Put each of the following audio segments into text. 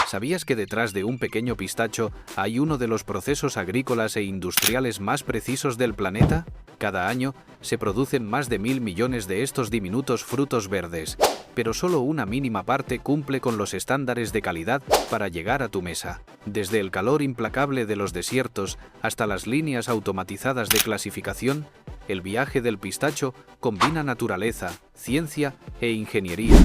¿Sabías que detrás de un pequeño pistacho hay uno de los procesos agrícolas e industriales más precisos del planeta? Cada año se producen más de 1.000 millones de estos diminutos frutos verdes, pero solo una mínima parte cumple con los estándares de calidad para llegar a tu mesa. Desde el calor implacable de los desiertos hasta las líneas automatizadas de clasificación, el viaje del pistacho combina naturaleza, ciencia e ingeniería.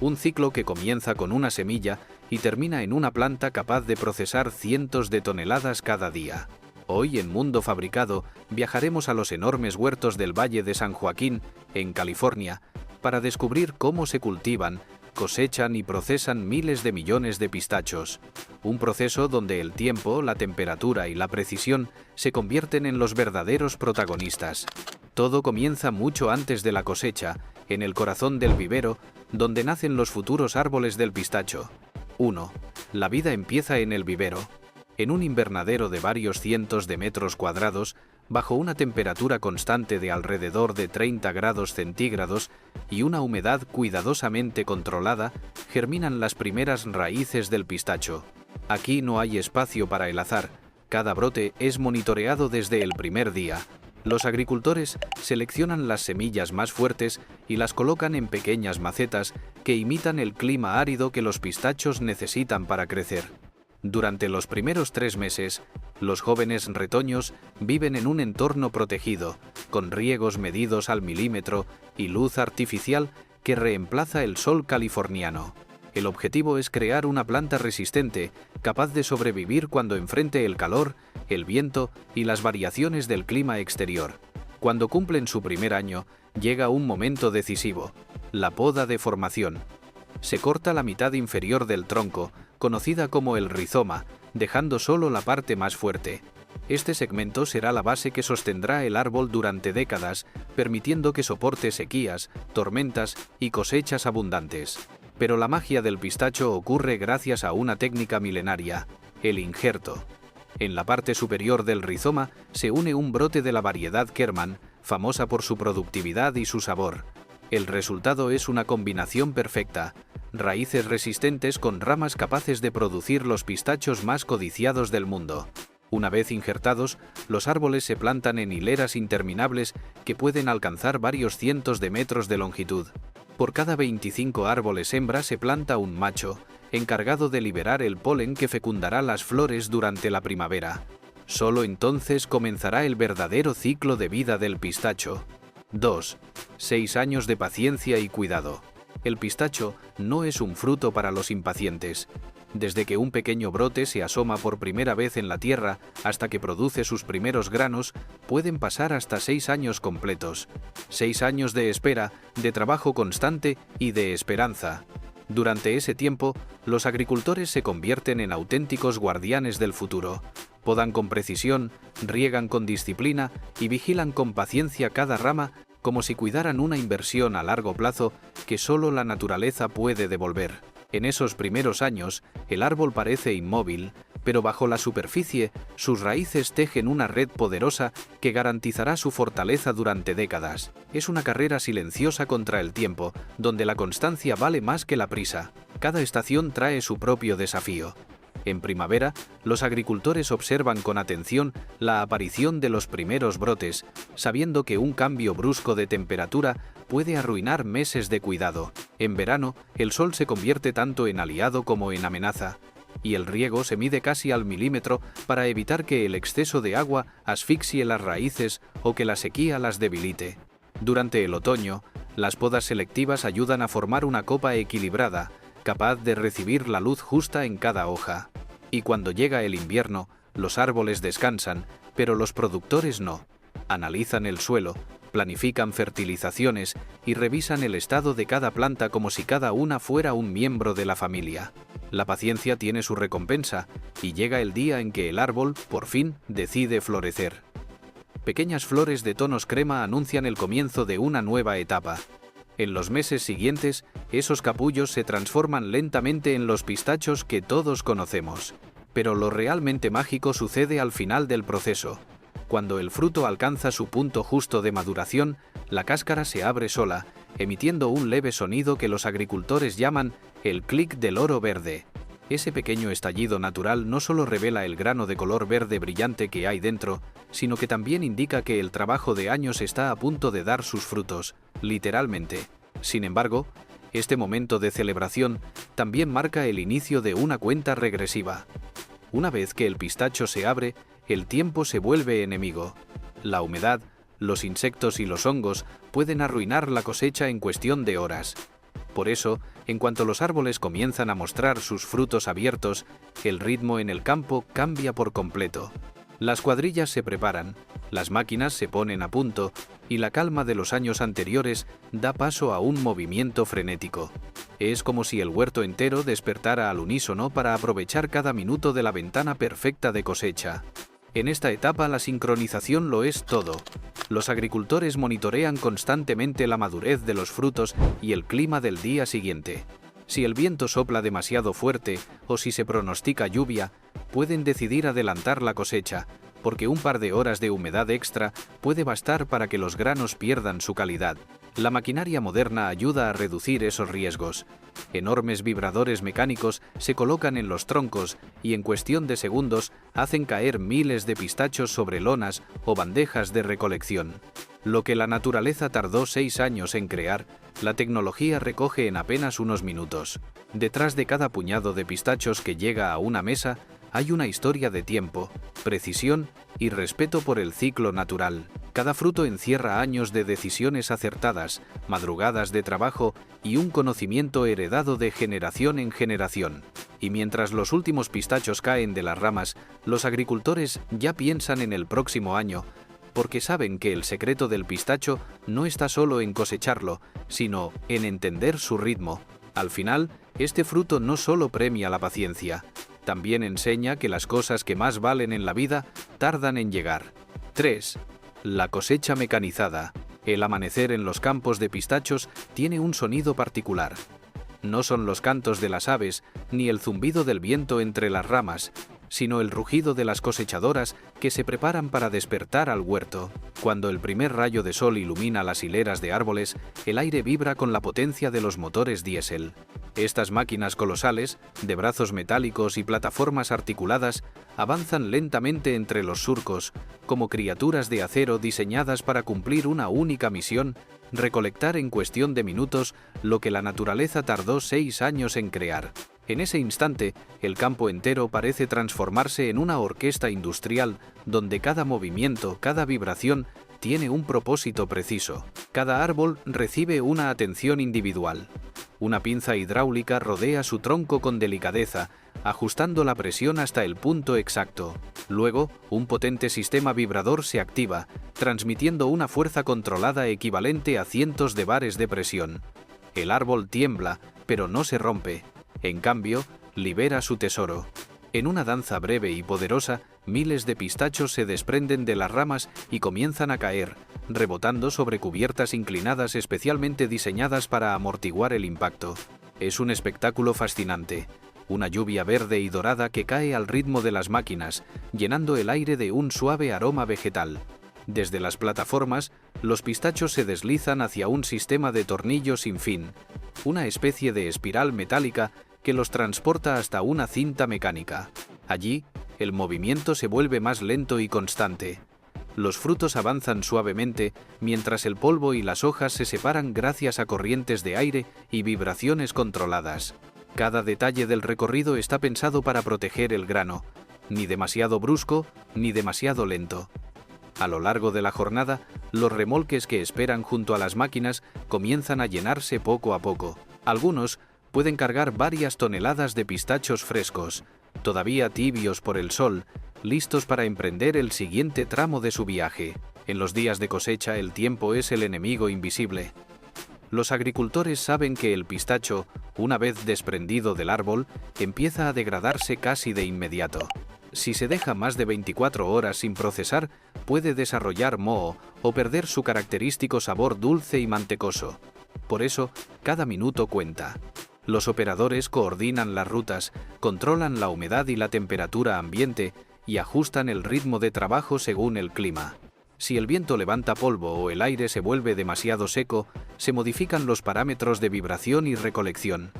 Un ciclo que comienza con una semilla y termina en una planta capaz de procesar cientos de toneladas cada día. Hoy en Mundo Fabricado viajaremos a los enormes huertos del Valle de San Joaquín, en California, para descubrir cómo se cultivan, cosechan y procesan miles de millones de pistachos. Un proceso donde el tiempo, la temperatura y la precisión se convierten en los verdaderos protagonistas. Todo comienza mucho antes de la cosecha, en el corazón del vivero, donde nacen los futuros árboles del pistacho. 1. La vida empieza en el vivero. En un invernadero de varios cientos de metros cuadrados, bajo una temperatura constante de alrededor de 30 grados centígrados y una humedad cuidadosamente controlada, germinan las primeras raíces del pistacho. Aquí no hay espacio para el azar. Cada brote es monitoreado desde el primer día. Los agricultores seleccionan las semillas más fuertes y las colocan en pequeñas macetas que imitan el clima árido que los pistachos necesitan para crecer. Durante los primeros 3 meses, los jóvenes retoños viven en un entorno protegido, con riegos medidos al milímetro y luz artificial que reemplaza el sol californiano. El objetivo es crear una planta resistente, capaz de sobrevivir cuando enfrente el calor, el viento y las variaciones del clima exterior. Cuando cumplen su primer año, llega un momento decisivo: la poda de formación. Se corta la mitad inferior del tronco, conocida como el rizoma, dejando solo la parte más fuerte. Este segmento será la base que sostendrá el árbol durante décadas, permitiendo que soporte sequías, tormentas y cosechas abundantes. Pero la magia del pistacho ocurre gracias a una técnica milenaria: el injerto. En la parte superior del rizoma se une un brote de la variedad Kerman, famosa por su productividad y su sabor. El resultado es una combinación perfecta: raíces resistentes con ramas capaces de producir los pistachos más codiciados del mundo. Una vez injertados, los árboles se plantan en hileras interminables que pueden alcanzar varios cientos de metros de longitud. Por cada 25 árboles hembra se planta un macho, encargado de liberar el polen que fecundará las flores durante la primavera. Solo entonces comenzará el verdadero ciclo de vida del pistacho. 2. 6 años de paciencia y cuidado. El pistacho no es un fruto para los impacientes. Desde que un pequeño brote se asoma por primera vez en la tierra hasta que produce sus primeros granos, pueden pasar hasta 6 años completos. 6 años de espera, de trabajo constante y de esperanza. Durante ese tiempo, los agricultores se convierten en auténticos guardianes del futuro. Podan con precisión, riegan con disciplina y vigilan con paciencia cada rama, como si cuidaran una inversión a largo plazo que solo la naturaleza puede devolver. En esos primeros años, el árbol parece inmóvil, pero bajo la superficie, sus raíces tejen una red poderosa que garantizará su fortaleza durante décadas. Es una carrera silenciosa contra el tiempo, donde la constancia vale más que la prisa. Cada estación trae su propio desafío. En primavera, los agricultores observan con atención la aparición de los primeros brotes, sabiendo que un cambio brusco de temperatura puede arruinar meses de cuidado. En verano, el sol se convierte tanto en aliado como en amenaza, y el riego se mide casi al milímetro para evitar que el exceso de agua asfixie las raíces o que la sequía las debilite. Durante el otoño, las podas selectivas ayudan a formar una copa equilibrada, capaz de recibir la luz justa en cada hoja. Y cuando llega el invierno, los árboles descansan, pero los productores no. Analizan el suelo, planifican fertilizaciones y revisan el estado de cada planta como si cada una fuera un miembro de la familia. La paciencia tiene su recompensa y llega el día en que el árbol, por fin, decide florecer. Pequeñas flores de tonos crema anuncian el comienzo de una nueva etapa. En los meses siguientes, esos capullos se transforman lentamente en los pistachos que todos conocemos. Pero lo realmente mágico sucede al final del proceso. Cuando el fruto alcanza su punto justo de maduración, la cáscara se abre sola, emitiendo un leve sonido que los agricultores llaman el clic del oro verde. Ese pequeño estallido natural no solo revela el grano de color verde brillante que hay dentro, sino que también indica que el trabajo de años está a punto de dar sus frutos, literalmente. Sin embargo, este momento de celebración también marca el inicio de una cuenta regresiva. Una vez que el pistacho se abre, el tiempo se vuelve enemigo. La humedad, los insectos y los hongos pueden arruinar la cosecha en cuestión de horas. Por eso, en cuanto los árboles comienzan a mostrar sus frutos abiertos, el ritmo en el campo cambia por completo. Las cuadrillas se preparan, las máquinas se ponen a punto y la calma de los años anteriores da paso a un movimiento frenético. Es como si el huerto entero despertara al unísono para aprovechar cada minuto de la ventana perfecta de cosecha. En esta etapa la sincronización lo es todo. Los agricultores monitorean constantemente la madurez de los frutos y el clima del día siguiente. Si el viento sopla demasiado fuerte o si se pronostica lluvia, pueden decidir adelantar la cosecha, porque un par de horas de humedad extra puede bastar para que los granos pierdan su calidad. La maquinaria moderna ayuda a reducir esos riesgos. Enormes vibradores mecánicos se colocan en los troncos y en cuestión de segundos hacen caer miles de pistachos sobre lonas o bandejas de recolección. Lo que la naturaleza tardó 6 años en crear, la tecnología recoge en apenas unos minutos. Detrás de cada puñado de pistachos que llega a una mesa, hay una historia de tiempo, precisión y respeto por el ciclo natural. Cada fruto encierra años de decisiones acertadas, madrugadas de trabajo y un conocimiento heredado de generación en generación. Y mientras los últimos pistachos caen de las ramas, los agricultores ya piensan en el próximo año, porque saben que el secreto del pistacho no está solo en cosecharlo, sino en entender su ritmo. Al final, este fruto no solo premia la paciencia, también enseña que las cosas que más valen en la vida tardan en llegar. 3. La cosecha mecanizada. El amanecer en los campos de pistachos tiene un sonido particular. No son los cantos de las aves ni el zumbido del viento entre las ramas, sino el rugido de las cosechadoras que se preparan para despertar al huerto. Cuando el primer rayo de sol ilumina las hileras de árboles, el aire vibra con la potencia de los motores diésel. Estas máquinas colosales, de brazos metálicos y plataformas articuladas, avanzan lentamente entre los surcos, como criaturas de acero diseñadas para cumplir una única misión: recolectar en cuestión de minutos lo que la naturaleza tardó 6 años en crear. En ese instante, el campo entero parece transformarse en una orquesta industrial donde cada movimiento, cada vibración, tiene un propósito preciso. Cada árbol recibe una atención individual. Una pinza hidráulica rodea su tronco con delicadeza, ajustando la presión hasta el punto exacto. Luego, un potente sistema vibrador se activa, transmitiendo una fuerza controlada equivalente a cientos de bares de presión. El árbol tiembla, pero no se rompe. En cambio, libera su tesoro. En una danza breve y poderosa, miles de pistachos se desprenden de las ramas y comienzan a caer, rebotando sobre cubiertas inclinadas especialmente diseñadas para amortiguar el impacto. Es un espectáculo fascinante. Una lluvia verde y dorada que cae al ritmo de las máquinas, llenando el aire de un suave aroma vegetal. Desde las plataformas, los pistachos se deslizan hacia un sistema de tornillos sin fin, una especie de espiral metálica que los transporta hasta una cinta mecánica. Allí, el movimiento se vuelve más lento y constante. Los frutos avanzan suavemente, mientras el polvo y las hojas se separan gracias a corrientes de aire y vibraciones controladas. Cada detalle del recorrido está pensado para proteger el grano, ni demasiado brusco ni demasiado lento. A lo largo de la jornada, los remolques que esperan junto a las máquinas comienzan a llenarse poco a poco. Algunos pueden cargar varias toneladas de pistachos frescos, todavía tibios por el sol, listos para emprender el siguiente tramo de su viaje. En los días de cosecha el tiempo es el enemigo invisible. Los agricultores saben que el pistacho, una vez desprendido del árbol, empieza a degradarse casi de inmediato. Si se deja más de 24 horas sin procesar, puede desarrollar moho o perder su característico sabor dulce y mantecoso. Por eso, cada minuto cuenta. Los operadores coordinan las rutas, controlan la humedad y la temperatura ambiente y ajustan el ritmo de trabajo según el clima. Si el viento levanta polvo o el aire se vuelve demasiado seco, se modifican los parámetros de vibración y recolección.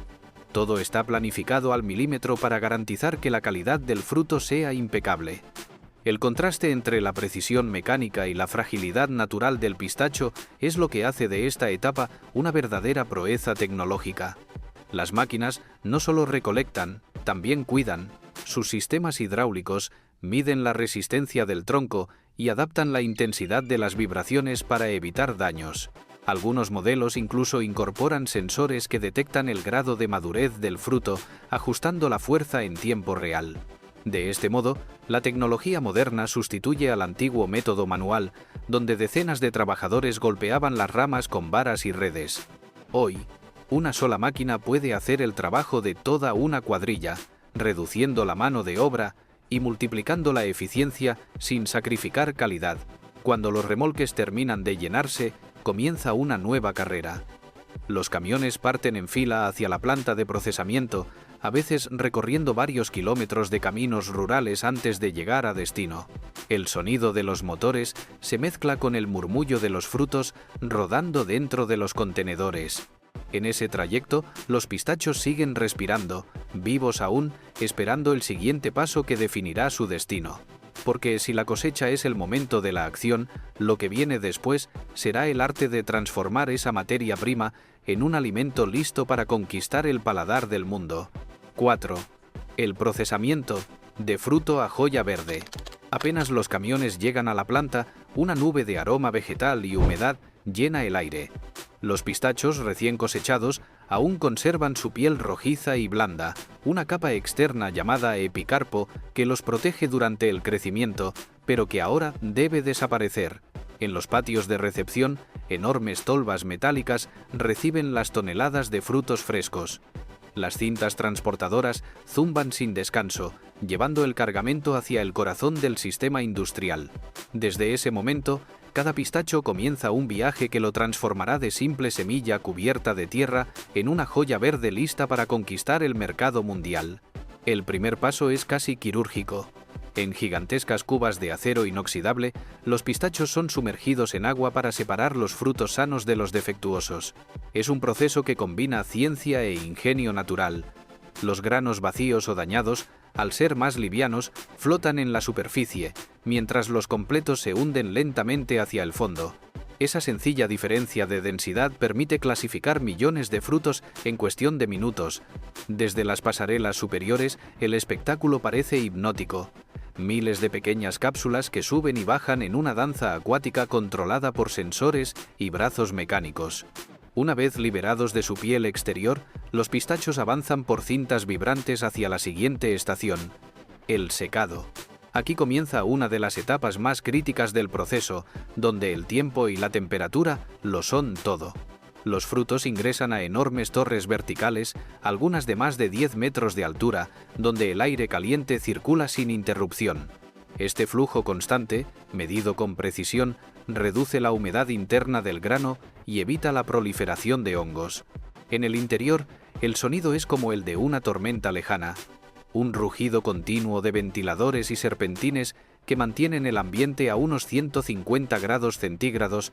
Todo está planificado al milímetro para garantizar que la calidad del fruto sea impecable. El contraste entre la precisión mecánica y la fragilidad natural del pistacho es lo que hace de esta etapa una verdadera proeza tecnológica. Las máquinas no solo recolectan, también cuidan. Sus sistemas hidráulicos miden la resistencia del tronco y adaptan la intensidad de las vibraciones para evitar daños. Algunos modelos incluso incorporan sensores que detectan el grado de madurez del fruto, ajustando la fuerza en tiempo real. De este modo, la tecnología moderna sustituye al antiguo método manual, donde decenas de trabajadores golpeaban las ramas con varas y redes. Hoy, una sola máquina puede hacer el trabajo de toda una cuadrilla, reduciendo la mano de obra y multiplicando la eficiencia sin sacrificar calidad. Cuando los remolques terminan de llenarse, comienza una nueva carrera. Los camiones parten en fila hacia la planta de procesamiento, a veces recorriendo varios kilómetros de caminos rurales antes de llegar a destino. El sonido de los motores se mezcla con el murmullo de los frutos rodando dentro de los contenedores. En ese trayecto, los pistachos siguen respirando, vivos aún, esperando el siguiente paso que definirá su destino. Porque si la cosecha es el momento de la acción, lo que viene después será el arte de transformar esa materia prima en un alimento listo para conquistar el paladar del mundo. 4. El procesamiento, de fruto a joya verde. Apenas los camiones llegan a la planta, una nube de aroma vegetal y humedad llena el aire. Los pistachos recién cosechados aún conservan su piel rojiza y blanda, una capa externa llamada epicarpo que los protege durante el crecimiento, pero que ahora debe desaparecer. En los patios de recepción, enormes tolvas metálicas reciben las toneladas de frutos frescos. Las cintas transportadoras zumban sin descanso, llevando el cargamento hacia el corazón del sistema industrial. Desde ese momento, cada pistacho comienza un viaje que lo transformará de simple semilla cubierta de tierra en una joya verde lista para conquistar el mercado mundial. El primer paso es casi quirúrgico. En gigantescas cubas de acero inoxidable, los pistachos son sumergidos en agua para separar los frutos sanos de los defectuosos. Es un proceso que combina ciencia e ingenio natural. Los granos vacíos o dañados, al ser más livianos, flotan en la superficie, mientras los completos se hunden lentamente hacia el fondo. Esa sencilla diferencia de densidad permite clasificar millones de frutos en cuestión de minutos. Desde las pasarelas superiores, el espectáculo parece hipnótico. Miles de pequeñas cápsulas que suben y bajan en una danza acuática controlada por sensores y brazos mecánicos. Una vez liberados de su piel exterior, los pistachos avanzan por cintas vibrantes hacia la siguiente estación, el secado. Aquí comienza una de las etapas más críticas del proceso, donde el tiempo y la temperatura lo son todo. Los frutos ingresan a enormes torres verticales, algunas de más de 10 metros de altura, donde el aire caliente circula sin interrupción. Este flujo constante, medido con precisión, reduce la humedad interna del grano y evita la proliferación de hongos. En el interior, el sonido es como el de una tormenta lejana, un rugido continuo de ventiladores y serpentines que mantienen el ambiente a unos 150 grados centígrados,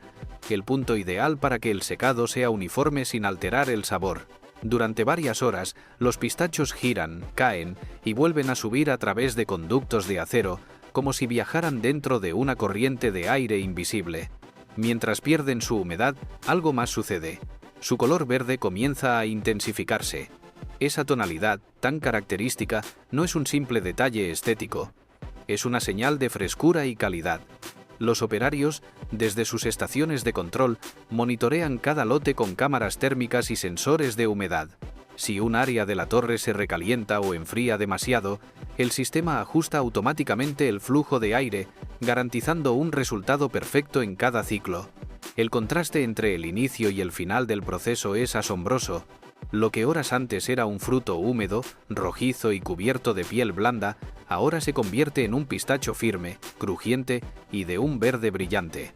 el punto ideal para que el secado sea uniforme sin alterar el sabor. Durante varias horas, los pistachos giran, caen y vuelven a subir a través de conductos de acero, como si viajaran dentro de una corriente de aire invisible. Mientras pierden su humedad, algo más sucede. Su color verde comienza a intensificarse. Esa tonalidad, tan característica, no es un simple detalle estético. Es una señal de frescura y calidad. Los operarios, desde sus estaciones de control, monitorean cada lote con cámaras térmicas y sensores de humedad. Si un área de la torre se recalienta o enfría demasiado, el sistema ajusta automáticamente el flujo de aire, garantizando un resultado perfecto en cada ciclo. El contraste entre el inicio y el final del proceso es asombroso. Lo que horas antes era un fruto húmedo, rojizo y cubierto de piel blanda, ahora se convierte en un pistacho firme, crujiente y de un verde brillante.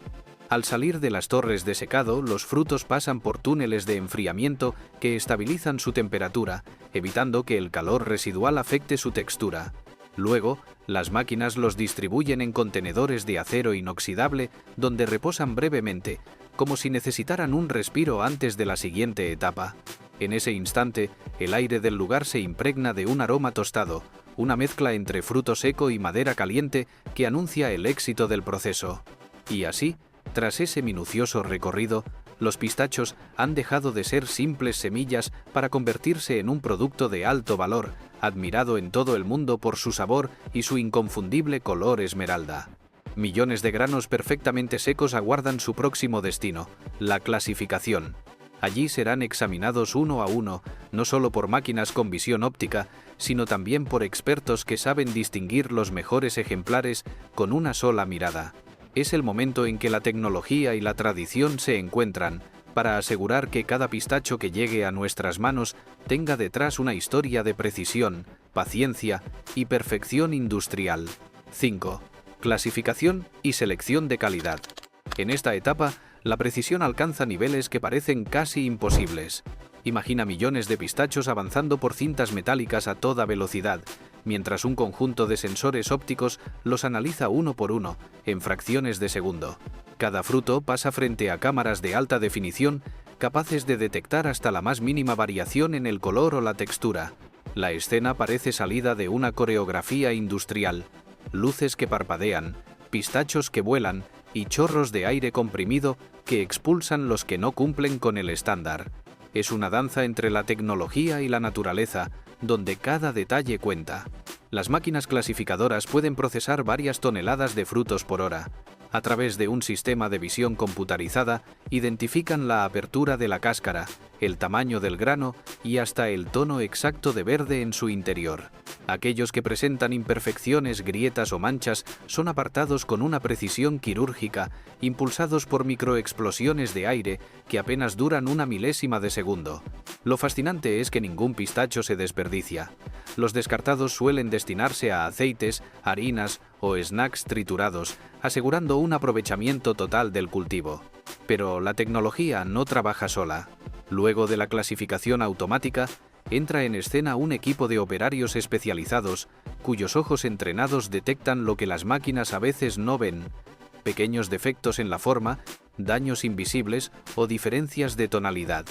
Al salir de las torres de secado, los frutos pasan por túneles de enfriamiento que estabilizan su temperatura, evitando que el calor residual afecte su textura. Luego, las máquinas los distribuyen en contenedores de acero inoxidable donde reposan brevemente, como si necesitaran un respiro antes de la siguiente etapa. En ese instante, el aire del lugar se impregna de un aroma tostado, una mezcla entre fruto seco y madera caliente que anuncia el éxito del proceso. Y así, tras ese minucioso recorrido, los pistachos han dejado de ser simples semillas para convertirse en un producto de alto valor, admirado en todo el mundo por su sabor y su inconfundible color esmeralda. Millones de granos perfectamente secos aguardan su próximo destino, la clasificación. Allí serán examinados uno a uno, no solo por máquinas con visión óptica, sino también por expertos que saben distinguir los mejores ejemplares con una sola mirada. Es el momento en que la tecnología y la tradición se encuentran para asegurar que cada pistacho que llegue a nuestras manos tenga detrás una historia de precisión, paciencia y perfección industrial. 5. Clasificación y selección de calidad. En esta etapa, la precisión alcanza niveles que parecen casi imposibles. Imagina millones de pistachos avanzando por cintas metálicas a toda velocidad, mientras un conjunto de sensores ópticos los analiza uno por uno, en fracciones de segundo. Cada fruto pasa frente a cámaras de alta definición, capaces de detectar hasta la más mínima variación en el color o la textura. La escena parece salida de una coreografía industrial. Luces que parpadean, pistachos que vuelan y chorros de aire comprimido que expulsan los que no cumplen con el estándar. Es una danza entre la tecnología y la naturaleza, donde cada detalle cuenta. Las máquinas clasificadoras pueden procesar varias toneladas de frutos por hora. A través de un sistema de visión computarizada, identifican la apertura de la cáscara, el tamaño del grano y hasta el tono exacto de verde en su interior. Aquellos que presentan imperfecciones, grietas o manchas son apartados con una precisión quirúrgica, impulsados por microexplosiones de aire que apenas duran una milésima de segundo. Lo fascinante es que ningún pistacho se desperdicia. Los descartados suelen destinarse a aceites, harinas o snacks triturados, asegurando un aprovechamiento total del cultivo. Pero la tecnología no trabaja sola. Luego de la clasificación automática, entra en escena un equipo de operarios especializados, cuyos ojos entrenados detectan lo que las máquinas a veces no ven: pequeños defectos en la forma, daños invisibles o diferencias de tonalidad.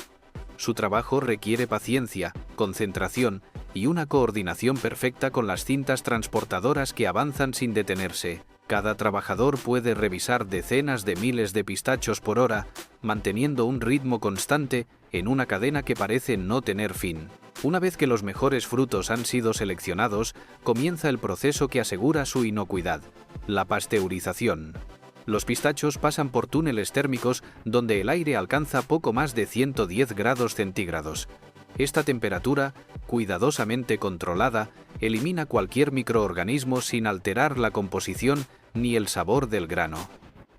Su trabajo requiere paciencia, concentración y una coordinación perfecta con las cintas transportadoras que avanzan sin detenerse. Cada trabajador puede revisar decenas de miles de pistachos por hora, manteniendo un ritmo constante en una cadena que parece no tener fin. Una vez que los mejores frutos han sido seleccionados, comienza el proceso que asegura su inocuidad: la pasteurización. Los pistachos pasan por túneles térmicos donde el aire alcanza poco más de 110 grados centígrados. Esta temperatura, cuidadosamente controlada, elimina cualquier microorganismo sin alterar la composición ni el sabor del grano.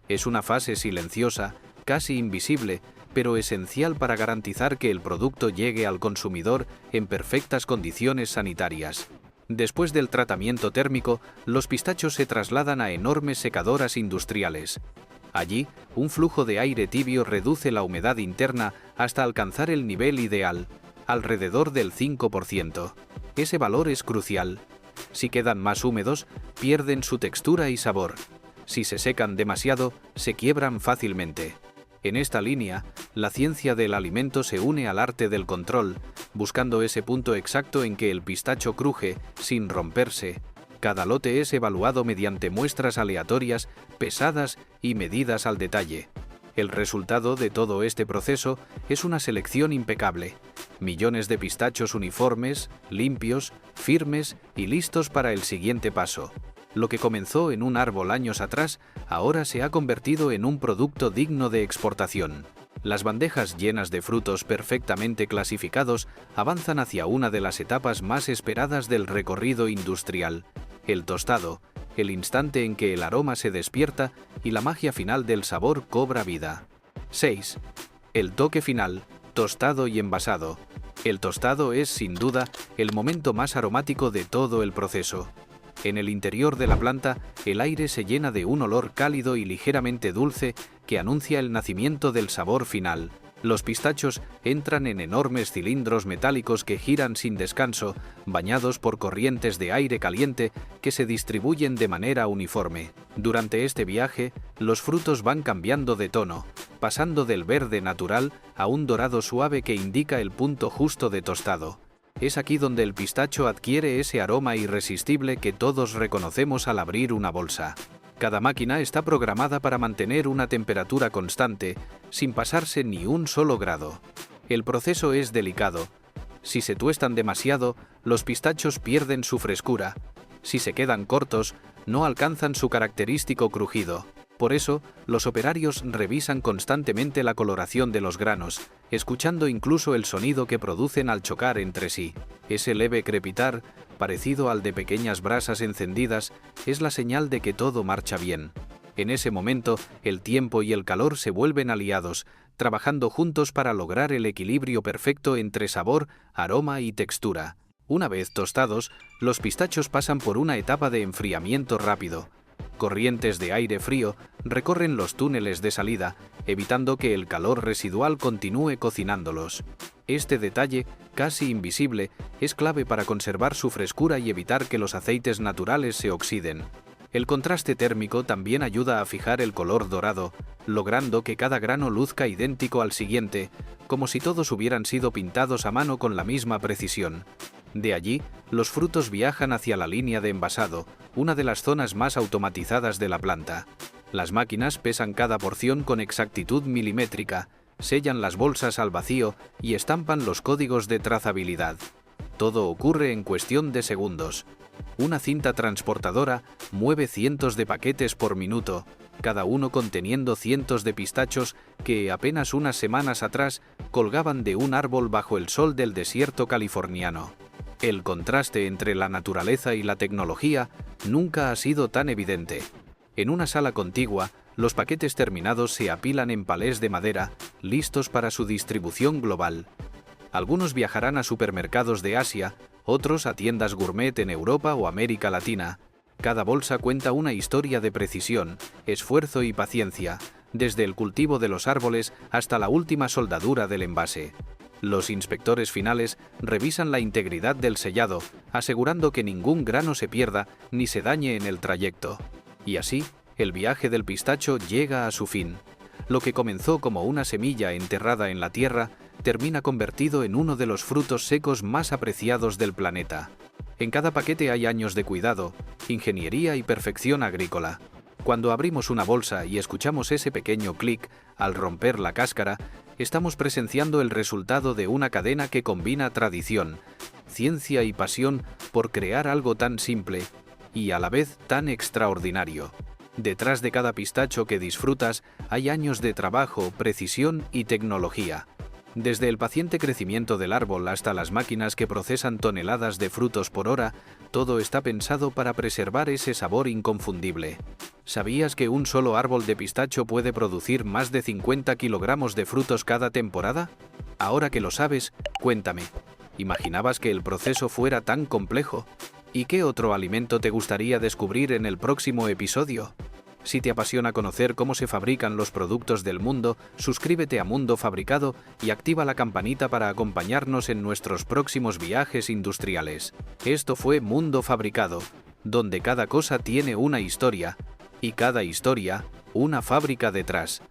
Es una fase silenciosa, casi invisible, pero esencial para garantizar que el producto llegue al consumidor en perfectas condiciones sanitarias. Después del tratamiento térmico, los pistachos se trasladan a enormes secadoras industriales. Allí, un flujo de aire tibio reduce la humedad interna hasta alcanzar el nivel ideal, alrededor del 5%. Ese valor es crucial. Si quedan más húmedos, pierden su textura y sabor. Si se secan demasiado, se quiebran fácilmente. En esta línea, la ciencia del alimento se une al arte del control, buscando ese punto exacto en que el pistacho cruje sin romperse. Cada lote es evaluado mediante muestras aleatorias, pesadas y medidas al detalle. El resultado de todo este proceso es una selección impecable. Millones de pistachos uniformes, limpios, firmes y listos para el siguiente paso. Lo que comenzó en un árbol años atrás, ahora se ha convertido en un producto digno de exportación. Las bandejas llenas de frutos perfectamente clasificados avanzan hacia una de las etapas más esperadas del recorrido industrial: el tostado, el instante en que el aroma se despierta y la magia final del sabor cobra vida. 6. El toque final, tostado y envasado. El tostado es, sin duda, el momento más aromático de todo el proceso. En el interior de la planta, el aire se llena de un olor cálido y ligeramente dulce que anuncia el nacimiento del sabor final. Los pistachos entran en enormes cilindros metálicos que giran sin descanso, bañados por corrientes de aire caliente que se distribuyen de manera uniforme. Durante este viaje, los frutos van cambiando de tono, pasando del verde natural a un dorado suave que indica el punto justo de tostado. Es aquí donde el pistacho adquiere ese aroma irresistible que todos reconocemos al abrir una bolsa. Cada máquina está programada para mantener una temperatura constante, sin pasarse ni un solo grado. El proceso es delicado. Si se tuestan demasiado, los pistachos pierden su frescura. Si se quedan cortos, no alcanzan su característico crujido. Por eso, los operarios revisan constantemente la coloración de los granos, escuchando incluso el sonido que producen al chocar entre sí. Ese leve crepitar, parecido al de pequeñas brasas encendidas, es la señal de que todo marcha bien. En ese momento, el tiempo y el calor se vuelven aliados, trabajando juntos para lograr el equilibrio perfecto entre sabor, aroma y textura. Una vez tostados, los pistachos pasan por una etapa de enfriamiento rápido. Corrientes de aire frío recorren los túneles de salida, evitando que el calor residual continúe cocinándolos. Este detalle, casi invisible, es clave para conservar su frescura y evitar que los aceites naturales se oxiden. El contraste térmico también ayuda a fijar el color dorado, logrando que cada grano luzca idéntico al siguiente, como si todos hubieran sido pintados a mano con la misma precisión. De allí, los frutos viajan hacia la línea de envasado, una de las zonas más automatizadas de la planta. Las máquinas pesan cada porción con exactitud milimétrica, sellan las bolsas al vacío y estampan los códigos de trazabilidad. Todo ocurre en cuestión de segundos. Una cinta transportadora mueve cientos de paquetes por minuto, cada uno conteniendo cientos de pistachos que apenas unas semanas atrás colgaban de un árbol bajo el sol del desierto californiano. El contraste entre la naturaleza y la tecnología nunca ha sido tan evidente. En una sala contigua, los paquetes terminados se apilan en palés de madera, listos para su distribución global. Algunos viajarán a supermercados de Asia, otros a tiendas gourmet en Europa o América Latina. Cada bolsa cuenta una historia de precisión, esfuerzo y paciencia, desde el cultivo de los árboles hasta la última soldadura del envase. Los inspectores finales revisan la integridad del sellado, asegurando que ningún grano se pierda ni se dañe en el trayecto. Y así, el viaje del pistacho llega a su fin. Lo que comenzó como una semilla enterrada en la tierra, termina convertido en uno de los frutos secos más apreciados del planeta. En cada paquete hay años de cuidado, ingeniería y perfección agrícola. Cuando abrimos una bolsa y escuchamos ese pequeño clic al romper la cáscara, estamos presenciando el resultado de una cadena que combina tradición, ciencia y pasión por crear algo tan simple y a la vez tan extraordinario. Detrás de cada pistacho que disfrutas hay años de trabajo, precisión y tecnología. Desde el paciente crecimiento del árbol hasta las máquinas que procesan toneladas de frutos por hora, todo está pensado para preservar ese sabor inconfundible. ¿Sabías que un solo árbol de pistacho puede producir más de 50 kilogramos de frutos cada temporada? Ahora que lo sabes, cuéntame, ¿imaginabas que el proceso fuera tan complejo? ¿Y qué otro alimento te gustaría descubrir en el próximo episodio? Si te apasiona conocer cómo se fabrican los productos del mundo, suscríbete a Mundo Fabricado y activa la campanita para acompañarnos en nuestros próximos viajes industriales. Esto fue Mundo Fabricado, donde cada cosa tiene una historia, y cada historia, una fábrica detrás.